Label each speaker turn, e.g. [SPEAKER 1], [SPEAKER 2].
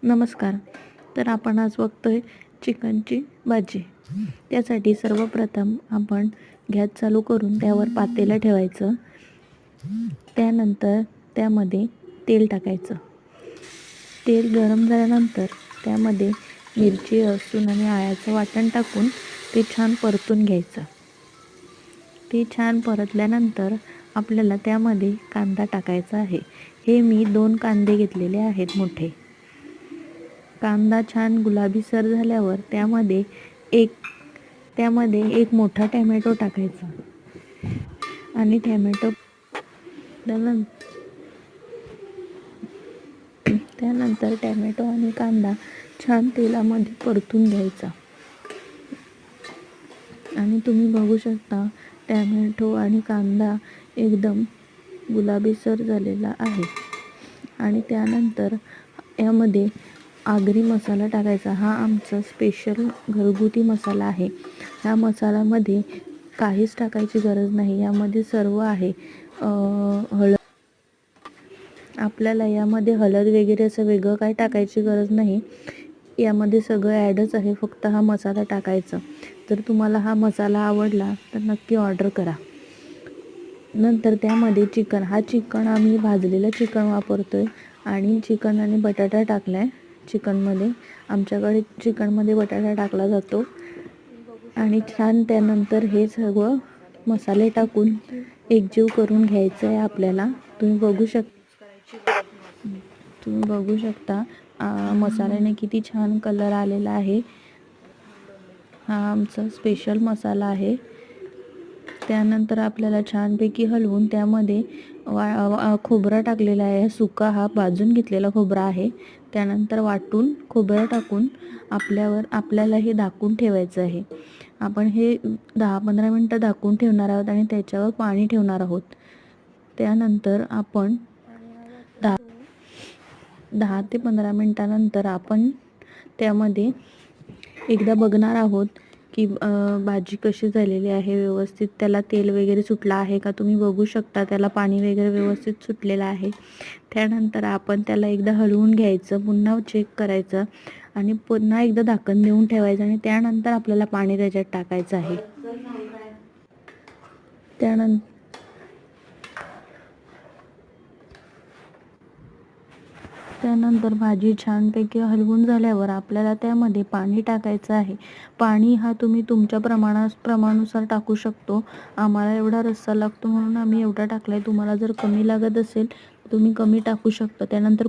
[SPEAKER 1] नमस्कार. तर आपण आज बघतोय चिकनची भाजी. त्यासाठी सर्वप्रथम आपण गॅस चालू करून त्यावर पातेलं ठेवायचं. त्यानंतर त्यामध्ये तेल टाकायचं. तेल गरम झाल्यानंतर त्यामध्ये मिरची, लसूण आणि आल्याचं वाटण टाकून ते छान परतून घ्यायचं. ते छान परतल्यानंतर आपल्याला त्यामध्ये कांदा टाकायचा आहे. हे मी 2 कांदे घेतलेले आहेत मोठे. कांदा छान गुलाबीसर झाल्यावर त्यामध्ये एक मोठा टोमॅटो टाकायचा आणि त्यानंतर टोमॅटो आणि कांदा छान तेलामध्ये परतून घ्यायचा. आणि तुम्ही बघू शकता टोमॅटो आणि कांदा एकदम गुलाबीसर झालेला आहे. आणि त्यानंतर यामध्ये आगरी मसाला टाकायचा. हा आमचा स्पेशल घरगुती मसाला आहे. ह्या मसाल्यामध्ये काहीच टाकायची गरज नाही. यामध्ये सर्व आहे. आपल्याला यामध्ये हळद वगैरे असं वेगळं काही टाकायची गरज नाही. यामध्ये सगळं ॲडच आहे. फक्त हा मसाला टाकायचा. जर तुम्हाला हा मसाला आवडला तर नक्की ऑर्डर करा. नंतर त्यामध्ये चिकन आम्ही भाजलेलं चिकन वापरतोय आणि चिकन आणि बटाटा टाकला आहे चिकनमध्ये. आमच्याकडे चिकनमध्ये बटाटा टाकला जातो. आणि छान त्यानंतर हे सगळं मसाले टाकून एकजीव करून घ्यायचं आहे आपल्याला. तुम्ही बघू शकता मसाल्याने किती छान कलर आलेला आहे. हा आमचा स्पेशल मसाला आहे. त्यानंतर आपल्याला छानपैकी हलवून त्यामध्ये खोबरं टाकलेलं आहे. सुका हा भाजून घेतलेला खोबरा आहे. त्यानंतर वाटून खोबरं टाकून आपल्याला हे झाकून ठेवायचं आहे. आपण हे 10-15 मिनटं झाकून ठेवणार आहोत आणि त्याच्यावर पाणी ठेवणार आहोत. त्यानंतर आपण 10 ते 15 मिनटानंतर आपण त्यामध्ये एकदा बघणार आहोत की भाजी कशी झालेली आहे. व्यवस्थित त्याला तेल वगैरे सुटलं आहे का. तुम्ही बघू शकता त्याला पाणी वगैरे व्यवस्थित सुटलेलं आहे. त्यानंतर आपण त्याला एकदा हलवून घ्यायचं, पुन्हा चेक करायचं आणि पुन्हा एकदा झाकण देऊन ठेवायचं आणि त्यानंतर आपल्याला पाणी त्याच्यात टाकायचं आहे. त्यानंतर भाजी छानपैकी हलवून झाल्यावर आपल्याला त्यामध्ये पाणी टाकायचं आहे. पाणी हा तुम्ही तुमच्या प्रमाणानुसार टाकू शकतो. आम्हाला एवढा रस्सा लागतो म्हणून आम्ही एवढा टाकला आहे. तुम्हाला जर कमी लागत असेल तुम्ही कमी टाकू शकता. त्यानंतर